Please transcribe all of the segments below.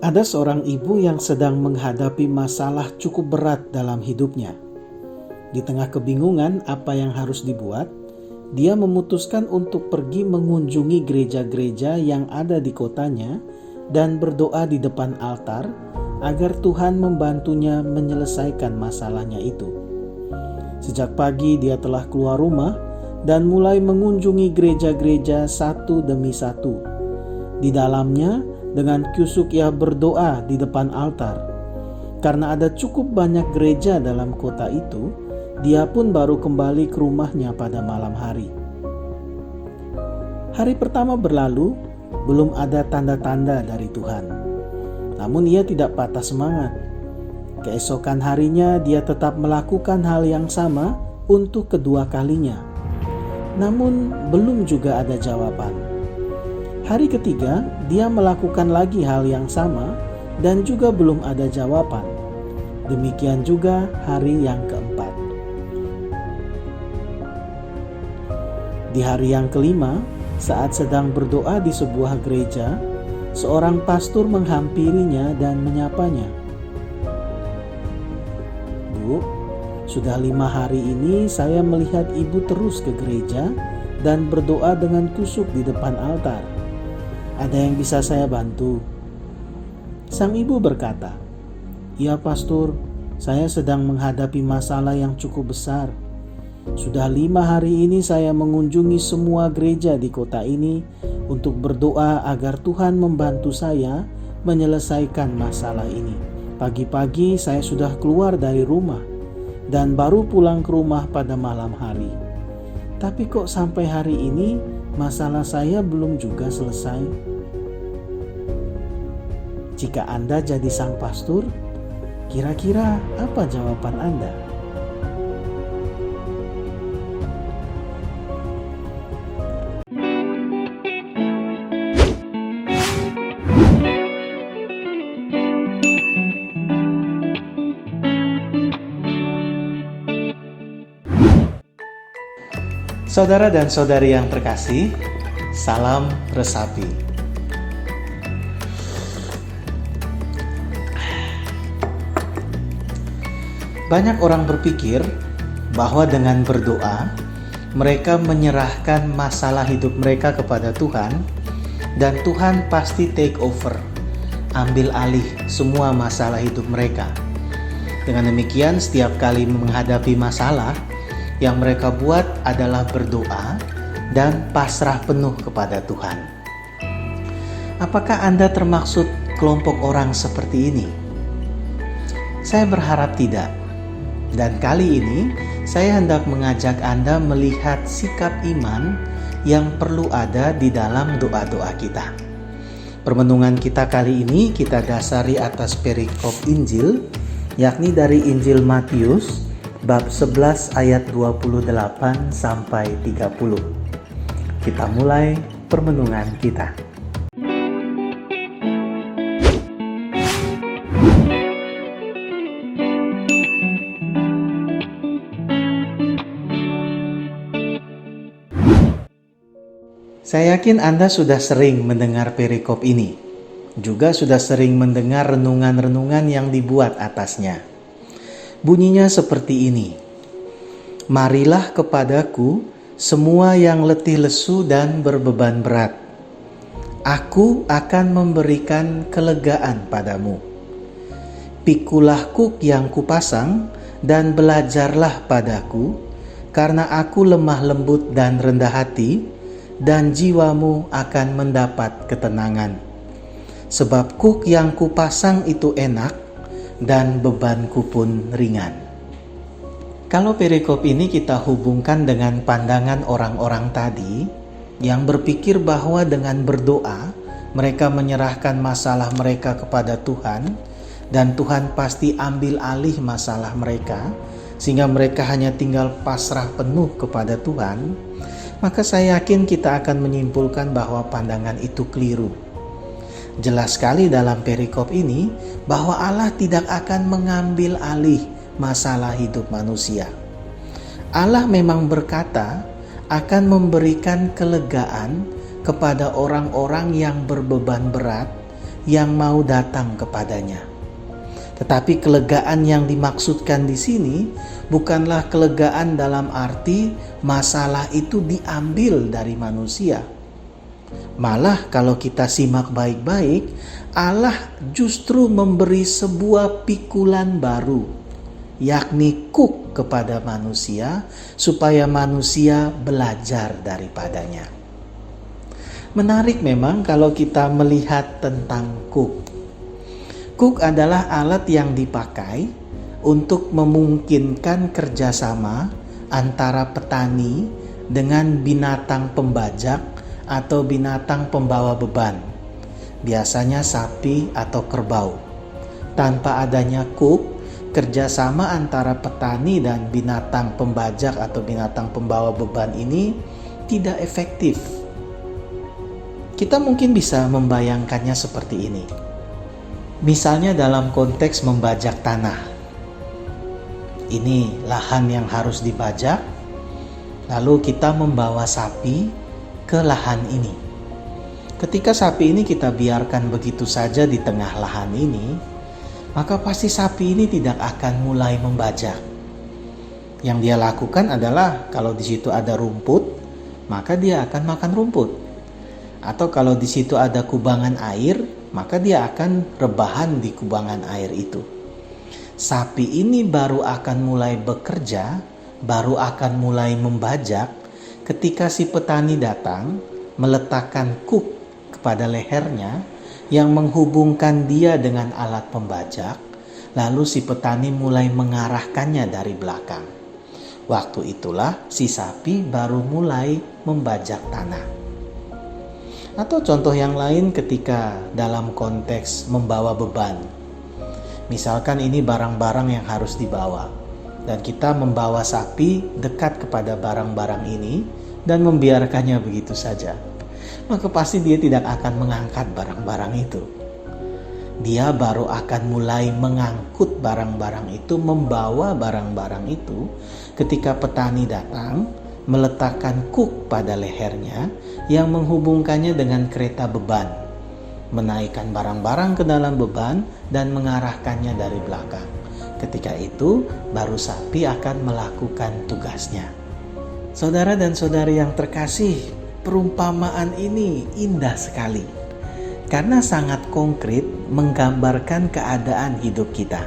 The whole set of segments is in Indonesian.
Ada seorang ibu yang sedang menghadapi masalah cukup berat dalam hidupnya. Di tengah kebingungan apa yang harus dibuat, dia memutuskan untuk pergi mengunjungi gereja-gereja yang ada di kotanya dan berdoa di depan altar agar Tuhan membantunya menyelesaikan masalahnya itu. Sejak pagi dia telah keluar rumah dan mulai mengunjungi gereja-gereja satu demi satu. Di dalamnya, dengan kusyuk ia berdoa di depan altar. Karena ada cukup banyak gereja dalam kota itu, dia pun baru kembali ke rumahnya pada malam hari. Hari pertama berlalu, belum ada tanda-tanda dari Tuhan. Namun ia tidak patah semangat. Keesokan harinya dia tetap melakukan hal yang sama untuk kedua kalinya. Namun belum juga ada jawaban. Hari ketiga, dia melakukan lagi hal yang sama dan juga belum ada jawaban. Demikian juga hari yang keempat. Di hari yang kelima, saat sedang berdoa di sebuah gereja, seorang pastor menghampirinya dan menyapanya. "Bu, sudah 5 hari ini saya melihat ibu terus ke gereja dan berdoa dengan kusyuk di depan altar. Ada yang bisa saya bantu?" Sang ibu berkata, "Ya pastor, saya sedang menghadapi masalah yang cukup besar. Sudah 5 hari ini saya mengunjungi semua gereja di kota ini untuk berdoa agar Tuhan membantu saya menyelesaikan masalah ini. Pagi-pagi saya sudah keluar dari rumah dan baru pulang ke rumah pada malam hari. Tapi kok sampai hari ini masalah saya belum juga selesai?" Jika Anda jadi sang pastor, kira-kira apa jawaban Anda? Saudara dan saudari yang terkasih, salam resapi. Banyak orang berpikir bahwa dengan berdoa, mereka menyerahkan masalah hidup mereka kepada Tuhan, dan Tuhan pasti take over, ambil alih semua masalah hidup mereka. Dengan demikian, setiap kali menghadapi masalah, yang mereka buat adalah berdoa dan pasrah penuh kepada Tuhan. Apakah Anda termaksud kelompok orang seperti ini? Saya berharap tidak. Dan kali ini saya hendak mengajak Anda melihat sikap iman yang perlu ada di dalam doa-doa kita. Permenungan kita kali ini kita dasari atas perikop Injil, yakni dari Injil Matius bab 11 ayat 28 sampai 30. Kita mulai permenungan kita. Saya yakin Anda sudah sering mendengar perikop ini, juga sudah sering mendengar renungan-renungan yang dibuat atasnya. Bunyinya seperti ini: "Marilah kepadaku semua yang letih lesu dan berbeban berat. Aku akan memberikan kelegaan padamu. Pikulah kuk yang kupasang dan belajarlah padaku, karena aku lemah lembut dan rendah hati, dan jiwamu akan mendapat ketenangan. Sebab kuk yang kupasang itu enak, dan bebanku pun ringan." Kalau perikop ini kita hubungkan dengan pandangan orang-orang tadi yang berpikir bahwa dengan berdoa mereka menyerahkan masalah mereka kepada Tuhan, dan Tuhan pasti ambil alih masalah mereka sehingga mereka hanya tinggal pasrah penuh kepada Tuhan, maka saya yakin kita akan menyimpulkan bahwa pandangan itu keliru. Jelas sekali dalam perikop ini bahwa Allah tidak akan mengambil alih masalah hidup manusia. Allah memang berkata akan memberikan kelegaan kepada orang-orang yang berbeban berat yang mau datang kepadanya. Tetapi kelegaan yang dimaksudkan di sini bukanlah kelegaan dalam arti masalah itu diambil dari manusia. Malah kalau kita simak baik-baik, Allah justru memberi sebuah pikulan baru, yakni kuk kepada manusia supaya manusia belajar daripadanya. Menarik memang kalau kita melihat tentang kuk. Kuk adalah alat yang dipakai untuk memungkinkan kerjasama antara petani dengan binatang pembajak atau binatang pembawa beban, biasanya sapi atau kerbau. Tanpa adanya kuk, kerjasama antara petani dan binatang pembajak atau binatang pembawa beban ini tidak efektif. Kita mungkin bisa membayangkannya seperti ini. Misalnya dalam konteks membajak tanah. Ini lahan yang harus dibajak, lalu kita membawa sapi ke lahan ini. Ketika sapi ini kita biarkan begitu saja di tengah lahan ini, maka pasti sapi ini tidak akan mulai membajak. Yang dia lakukan adalah kalau di situ ada rumput, maka dia akan makan rumput. Atau kalau di situ ada kubangan air, maka dia akan rebahan di kubangan air itu. Sapi ini baru akan mulai bekerja, baru akan mulai membajak ketika si petani datang meletakkan kuk kepada lehernya yang menghubungkan dia dengan alat pembajak, lalu si petani mulai mengarahkannya dari belakang. Waktu itulah si sapi baru mulai membajak tanah. Atau contoh yang lain ketika dalam konteks membawa beban. Misalkan ini barang-barang yang harus dibawa dan kita membawa sapi dekat kepada barang-barang ini dan membiarkannya begitu saja. Maka pasti dia tidak akan mengangkat barang-barang itu. Dia baru akan mulai mengangkut barang-barang itu, membawa barang-barang itu ketika petani datang meletakkan kuk pada lehernya yang menghubungkannya dengan kereta beban, menaikkan barang-barang ke dalam beban dan mengarahkannya dari belakang. Ketika itu baru sapi akan melakukan tugasnya. Saudara dan saudari yang terkasih, perumpamaan ini indah sekali karena sangat konkret menggambarkan keadaan hidup kita.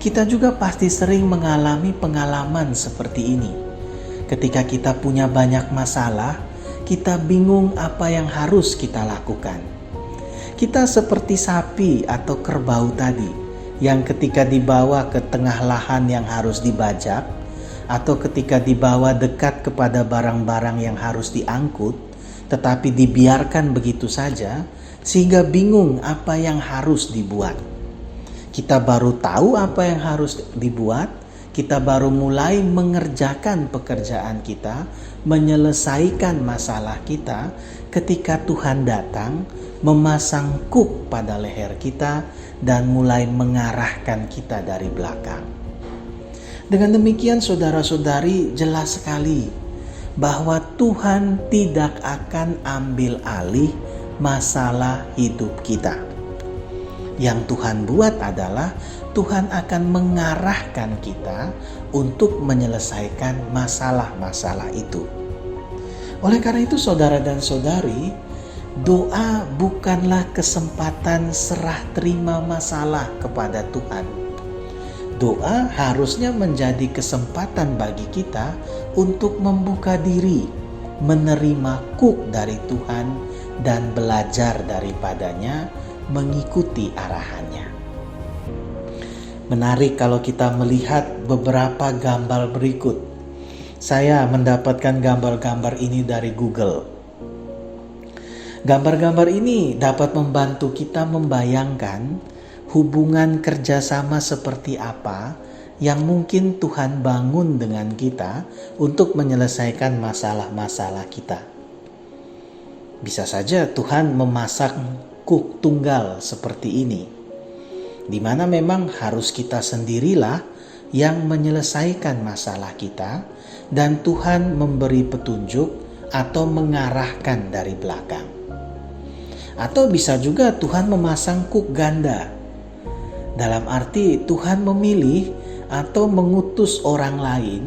Kita juga pasti sering mengalami pengalaman seperti ini. Ketika kita punya banyak masalah, kita bingung apa yang harus kita lakukan. Kita seperti sapi atau kerbau tadi, yang ketika dibawa ke tengah lahan yang harus dibajak, atau ketika dibawa dekat kepada barang-barang yang harus diangkut, tetapi dibiarkan begitu saja, sehingga bingung apa yang harus dibuat. Kita baru tahu apa yang harus dibuat, kita baru mulai mengerjakan pekerjaan kita, menyelesaikan masalah kita ketika Tuhan datang, memasang kuk pada leher kita dan mulai mengarahkan kita dari belakang. Dengan demikian saudara-saudari, jelas sekali bahwa Tuhan tidak akan ambil alih masalah hidup kita. Yang Tuhan buat adalah Tuhan akan mengarahkan kita untuk menyelesaikan masalah-masalah itu. Oleh karena itu saudara dan saudari, doa bukanlah kesempatan serah terima masalah kepada Tuhan. Doa harusnya menjadi kesempatan bagi kita untuk membuka diri, menerima kuk dari Tuhan dan belajar daripadanya, mengikuti arahannya. Menarik kalau kita melihat beberapa gambar berikut. Saya mendapatkan gambar-gambar ini dari Google. Gambar-gambar ini dapat membantu kita membayangkan hubungan kerjasama seperti apa yang mungkin Tuhan bangun dengan kita untuk menyelesaikan masalah-masalah kita. Bisa saja Tuhan memasang kuk tunggal seperti ini, di mana memang harus kita sendirilah yang menyelesaikan masalah kita dan Tuhan memberi petunjuk atau mengarahkan dari belakang. Atau bisa juga Tuhan memasang kuk ganda, dalam arti Tuhan memilih atau mengutus orang lain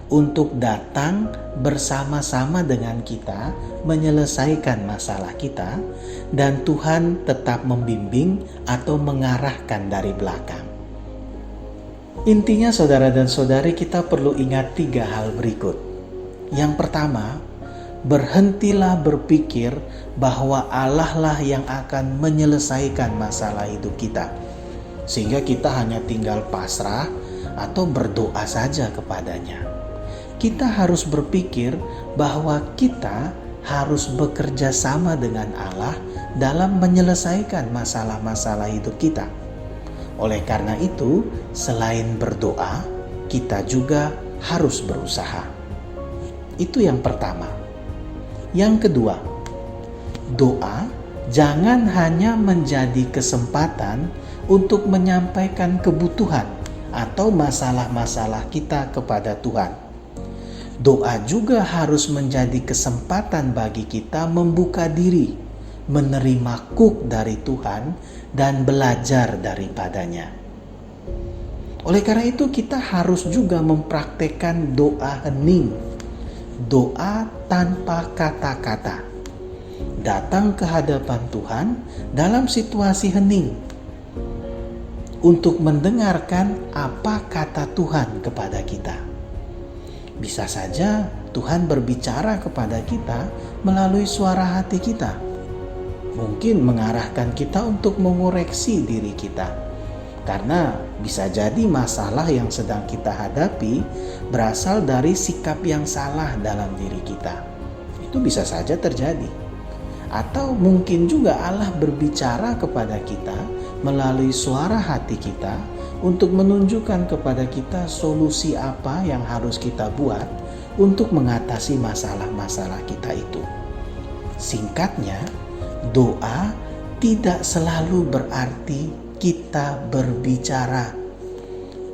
untuk datang bersama-sama dengan kita menyelesaikan masalah kita, dan Tuhan tetap membimbing atau mengarahkan dari belakang. Intinya saudara dan saudari, kita perlu ingat 3 hal berikut. Yang pertama, berhentilah berpikir bahwa Allah lah yang akan menyelesaikan masalah hidup kita, sehingga kita hanya tinggal pasrah atau berdoa saja kepadanya. Kita harus berpikir bahwa kita harus bekerja sama dengan Allah dalam menyelesaikan masalah-masalah hidup kita. Oleh karena itu, selain berdoa, kita juga harus berusaha. Itu yang pertama. Yang kedua, doa jangan hanya menjadi kesempatan untuk menyampaikan kebutuhan atau masalah-masalah kita kepada Tuhan. Doa juga harus menjadi kesempatan bagi kita membuka diri, menerima kuk dari Tuhan dan belajar daripadanya. Oleh karena itu kita harus juga mempraktekkan doa hening, doa tanpa kata-kata. Datang ke hadapan Tuhan dalam situasi hening untuk mendengarkan apa kata Tuhan kepada kita. Bisa saja Tuhan berbicara kepada kita melalui suara hati kita. Mungkin mengarahkan kita untuk mengoreksi diri kita. Karena bisa jadi masalah yang sedang kita hadapi berasal dari sikap yang salah dalam diri kita. Itu bisa saja terjadi. Atau mungkin juga Allah berbicara kepada kita melalui suara hati kita untuk menunjukkan kepada kita solusi apa yang harus kita buat untuk mengatasi masalah-masalah kita itu. Singkatnya, doa tidak selalu berarti kita berbicara.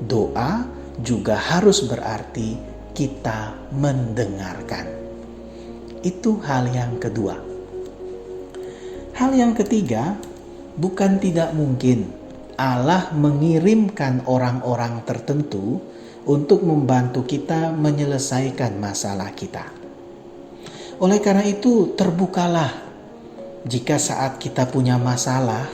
Doa juga harus berarti kita mendengarkan. Itu hal yang kedua. Hal yang ketiga, bukan tidak mungkin Allah mengirimkan orang-orang tertentu untuk membantu kita menyelesaikan masalah kita. Oleh karena itu, terbukalah jika saat kita punya masalah,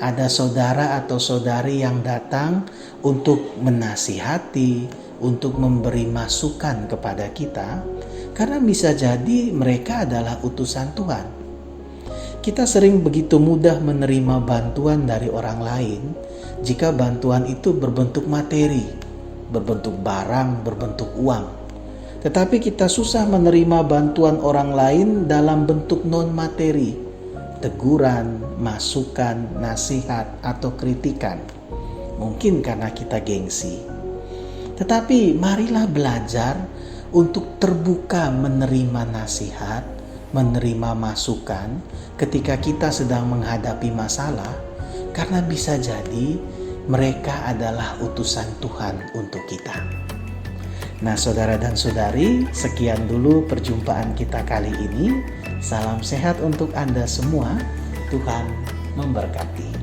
ada saudara atau saudari yang datang untuk menasihati, untuk memberi masukan kepada kita, karena bisa jadi mereka adalah utusan Tuhan. Kita sering begitu mudah menerima bantuan dari orang lain jika bantuan itu berbentuk materi, berbentuk barang, berbentuk uang. Tetapi kita susah menerima bantuan orang lain dalam bentuk non-materi, teguran, masukan, nasihat, atau kritikan. Mungkin karena kita gengsi. Tetapi marilah belajar untuk terbuka menerima nasihat, menerima masukan ketika kita sedang menghadapi masalah, karena bisa jadi mereka adalah utusan Tuhan untuk kita. Nah, saudara dan saudari, sekian dulu perjumpaan kita kali ini. Salam sehat untuk Anda semua. Tuhan memberkati.